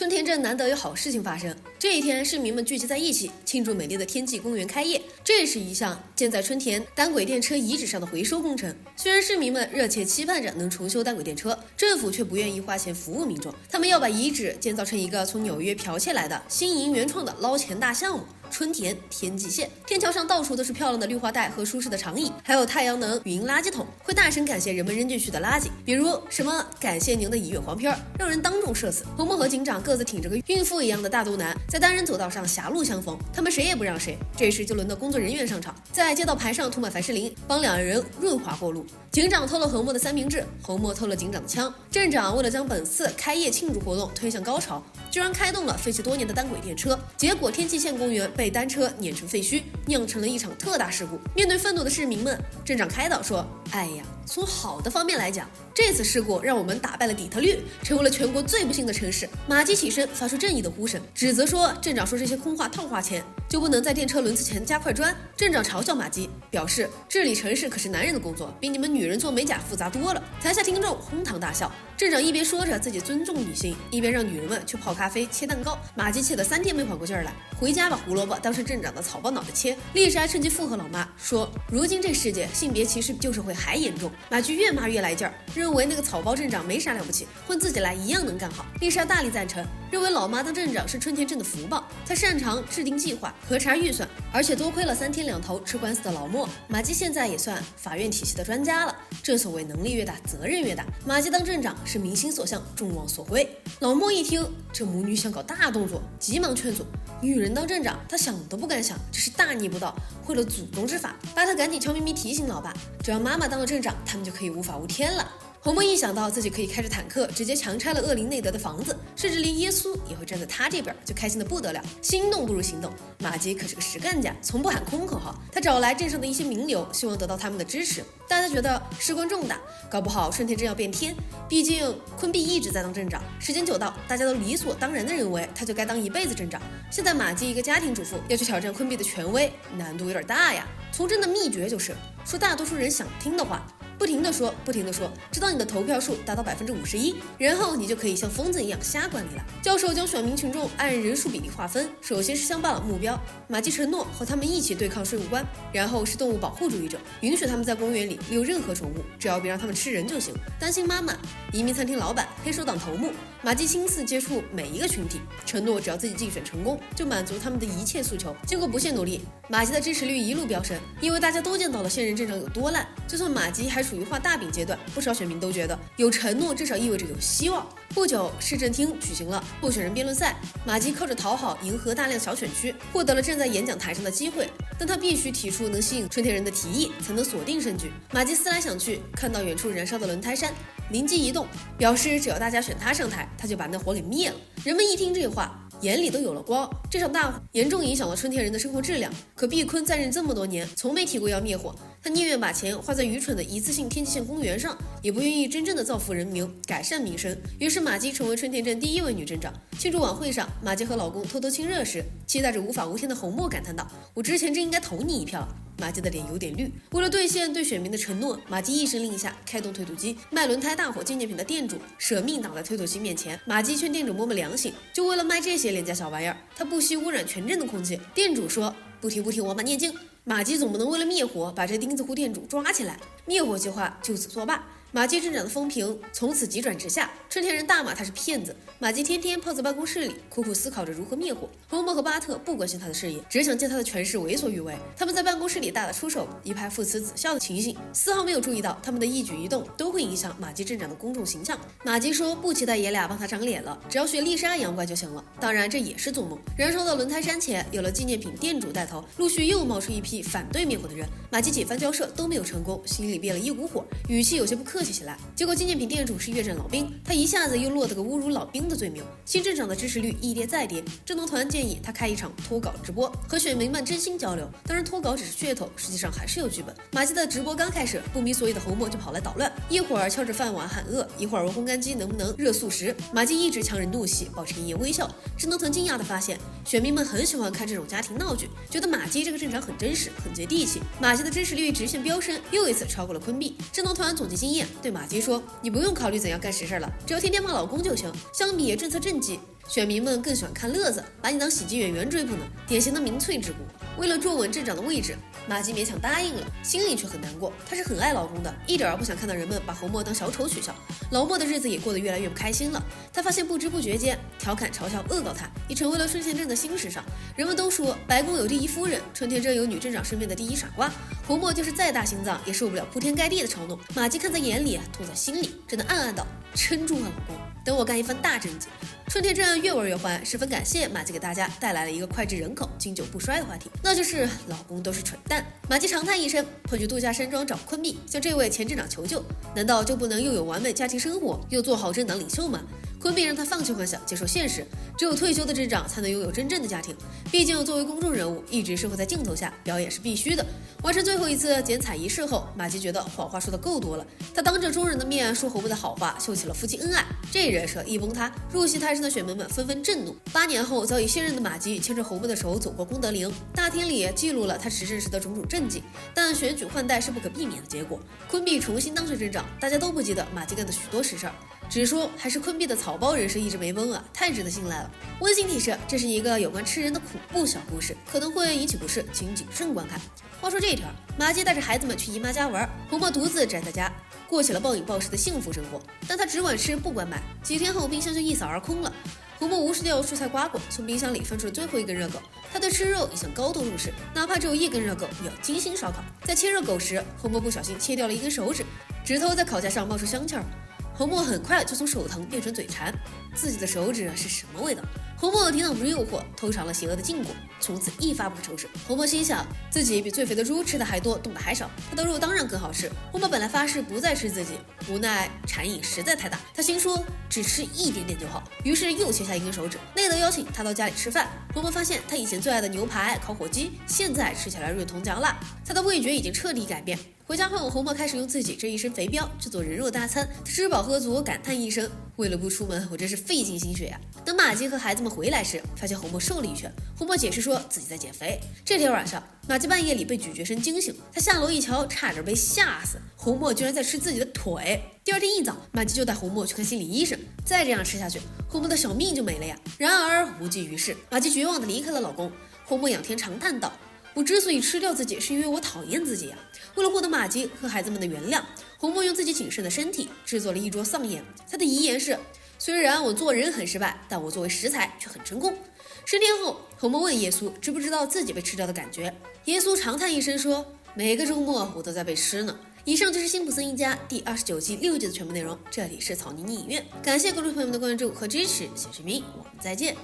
春田镇难得有好事情发生。这一天，市民们聚集在一起庆祝美丽的天际公园开业。这是一项建在春田单轨电车遗址上的回收工程。虽然市民们热切期盼着能重修单轨电车，政府却不愿意花钱服务民众。他们要把遗址建造成一个从纽约剽窃来的新颖原创的捞钱大项目。春田天际线天桥上到处都是漂亮的绿化带和舒适的长椅，还有太阳能云垃圾桶，会大声感谢人们扔进去的垃圾，比如什么感谢您的一月黄片，让人当众社死。红木和警长各自挺着个孕妇一样的大肚腩，在单人走道上狭路相逢，他们谁也不让谁。这时就轮到工作人员上场，在街道牌上涂满凡士林，帮两人润滑过路。警长偷了红木的三明治，红木偷了警长的枪。镇长为了将本次开业庆祝活动推向高潮，居然开动了废弃多年的单轨电车，结果天际线公园被单车碾成废墟，酿成了一场特大事故。面对愤怒的市民们，镇长开导说：哎呀，从好的方面来讲，这次事故让我们打败了底特律，成为了全国最不幸的城市。马基起身发出正义的呼声，指责说镇长说这些空话套话钱，就不能在电车轮子前加块砖。镇长嘲笑马基，表示治理城市可是男人的工作，比你们女人做美甲复杂多了。台下听众哄堂大笑。镇长一边说着自己尊重女性，一边让女人们去泡咖啡切蛋糕。马基气得3天没缓过劲儿来，回家把胡萝卜当成镇长的草包脑袋切。丽莎趁机附和老妈说，如今这世界性别歧视旧社会还严重。马基越骂越来劲儿，认为那个草包镇长没啥了不起，换自己来一样能干好。丽莎大力赞成，认为老妈当镇长是春田镇的福报，她擅长制定计划、核查预算，而且多亏了3天2头吃官司的老莫。马基现在也算法院体系的专家了。正所谓能力越大，责任越大。马基当镇长是民心所向，众望所归。老莫一听这母女想搞大动作，急忙劝阻：女人当镇长，她想都不敢想，这是大逆不道，毁了祖宗之法。巴特赶紧悄咪咪提醒老爸，只要妈妈当了镇长，他们就可以无法无天了。红木一想到自己可以开着坦克直接强拆了厄林内德的房子，甚至连耶稣也会站在他这边，就开心的不得了。心动不如行动，马基可是个实干家，从不喊空口号。他找来镇上的一些名流，希望得到他们的支持。大家觉得事关重大，搞不好春田镇要变天。毕竟昆碧一直在当镇长，时间久到，大家都理所当然的认为他就该当一辈子镇长。现在马基一个家庭主妇要去挑战昆碧的权威，难度有点大呀。从政的秘诀就是说大多数人想听的话。不停地说，直到你的投票数达到51%，然后你就可以像疯子一样瞎管理了。教授将选民群众按人数比例划分，首先是乡巴佬目标，马基承诺和他们一起对抗税务官，然后是动物保护主义者，允许他们在公园里遛任何宠物，只要别让他们吃人就行。担心妈妈、移民餐厅老板、黑手党头目，马基亲自接触每一个群体，承诺只要自己竞选成功，就满足他们的一切诉求。经过不懈努力，马基的支持率一路飙升，因为大家都见到了现任镇长有多烂，就算马基还属于画大饼阶段，不少选民都觉得有承诺至少意味着有希望。不久，市政厅举行了候选人辩论赛，马基靠着讨好迎合大量小选区，获得了站在演讲台上的机会，但他必须提出能吸引春田人的提议，才能锁定胜局。马基思来想去，看到远处燃烧的轮胎山，灵机一动，表示只要大家选他上台，他就把那火给灭了。人们一听这话，眼里都有了光。这场大火严重影响了春田人的生活质量，可毕坤在任这么多年，从没提过要灭火。他宁愿把钱花在愚蠢的一次性天际线公园上，也不愿意真正的造福人民，改善民生。于是马基成为春田镇第1位女镇长。庆祝晚会上，马基和老公偷偷亲热时，期待着无法无天的红墨感叹道：我之前真应该投你一票。马基的脸有点绿。为了兑现对选民的承诺，马基一声令下，开动推土机，卖轮胎大火纪念品的店主舍命挡在推土机面前。马基劝店主摸摸良心，就为了卖这些廉价小玩意儿，他不惜污染全镇的空气。店主说：不听，王八念经。马基总不能为了灭火把这钉子户店主抓起来，灭火计划就此作罢。马基镇长的风评从此急转直下，春田人大骂他是骗子。马基天天泡在办公室里，苦苦思考着如何灭火。红木和巴特不关心他的事业，只想借他的权势为所欲为。他们在办公室里大打出手，一派父慈子孝的情形，丝毫没有注意到他们的一举一动都会影响马基镇长的公众形象。马基说不期待爷俩帮他长脸了，只要学丽莎一样乖就行了。当然这也是做梦。燃烧的轮胎山前，有了纪念品店主带头，陆续又冒出一批反对灭火的人。马基几番交涉都没有成功，心里憋了一股火，语气有些不客气起来。结果纪念品店主是越战老兵，他一下子又落得个侮辱老兵的罪名。新镇长的支持率一跌再跌，政农团建议他开一场脱稿直播，和选民们真心交流。当然脱稿只是噱头，实际上还是有剧本。马基的直播刚开始，不明所以的红墨就跑来捣乱，一会儿敲着饭碗喊饿，一会儿问烘干机能不能热素食。马基一直强忍怒气，保持一颜微笑。政农团惊讶地发现，选民们很喜欢看这种家庭闹剧，觉得马基这个镇长很真实，很接地气。马基的支持率直线飙升，又一次超过了昆碧。政农团总结经验，对马基说：你不用考虑怎样干实事了，只要天天骂老公就行。相比政策政绩，选民们更喜欢看乐子，把你当喜剧演员追捧呢，典型的民粹之国。为了坐稳镇长的位置，马吉勉强答应了，心里却很难过。她是很爱老公的，一点儿不想看到人们把侯默当小丑取笑。老默的日子也过得越来越不开心了。他发现不知不觉间，调侃、嘲笑、恶搞他，已成为了春田镇的新时尚。人们都说白宫有第一夫人，春田镇有女镇长身边的第一傻瓜。侯默就是再大心脏也受不了铺天盖地的嘲弄。马吉看在眼里，吐在心里，只能暗暗道：撑住啊，老公，等我干一番大政绩。春田镇越玩越欢，十分感谢马吉给大家带来了一个脍炙人口、经久不衰的话题，那就是老公都是蠢蛋。马吉长叹一声，跑去度假山庄找昆碧，向这位前镇长求救。难道就不能又有完美家庭生活，又做好政党领袖吗？昆碧让他放弃幻想，接受现实。只有退休的镇长才能拥有真正的家庭，毕竟作为公众人物，一直生活在镜头下，表演是必须的。完成最后一次剪彩仪式后，马吉觉得谎话说的够多了，他当着众人的面说侯默的好话，秀起了夫妻恩爱。这人设一崩塌，入戏太深的选民们纷纷震怒。8年后，早已卸任的马吉牵着侯默的手走过功德林，大厅里记录了他执政时的种种政绩。但选举换代是不可避免的结果，昆碧重新当选镇长，大家都不记得马吉干的许多实事，只说还是昆碧的草包人设一直没崩啊，太值得信赖了。温馨提示，这是一个有关吃人的恐怖小故事，可能会引起不适，请谨慎观看。话说这一条，马吉带着孩子们去姨妈家玩，侯默独自宅在家，过起了暴饮暴食的幸福生活。但他只管吃不管买，几天后冰箱就一扫而空了。侯默无视掉蔬菜瓜果，从冰箱里翻出了最后一根热狗。他对吃肉一向高度重视，哪怕只有一根热狗，也要精心烧烤。在切热狗时，侯默不小心切掉了一根手指，指头在烤架上冒出香气儿。侯默很快就从手疼变成嘴馋，自己的手指是什么味道？侯默抵挡不住诱惑，偷尝了邪恶的禁果，从此一发不可收拾。侯默心想，自己比最肥的猪吃的还多，动的还少，他的肉当然更好吃。侯默本来发誓不再吃自己，无奈馋瘾实在太大，他心说只吃一点点就好，于是又切下一根手指。内德邀请他到家里吃饭，侯默发现他以前最爱的牛排、烤火鸡，现在吃起来润彤嚼辣，他的味觉已经彻底改变。回家后，侯默开始用自己这一身肥膘制作人肉大餐。他吃饱喝足，感叹一声：“为了不出门，我真是费尽心血呀。”等马吉和孩子们回来时，发现侯默瘦了一圈。侯默解释说自己在减肥。这天晚上，马吉半夜里被咀嚼声惊醒，他下楼一瞧，差点被吓死。侯默居然在吃自己的腿。第二天一早，马吉就带侯默去看心理医生。再这样吃下去，侯默的小命就没了呀。然而无济于事，马吉绝望地离开了老公。侯默仰天长叹道：“我之所以吃掉自己，是因为我讨厌自己呀。”为了获得马吉和孩子们的原谅，侯默用自己仅剩的身体制作了一桌丧宴。他的遗言是：虽然我做人很失败，但我作为食材却很成功。10天后，侯默问耶稣知不知道自己被吃掉的感觉。耶稣长叹一声说：每个周末我都在被吃呢。以上就是辛普森一家第29季6集的全部内容。这里是草泥影院，感谢观众朋友们的关注和支持，小视频我们再见。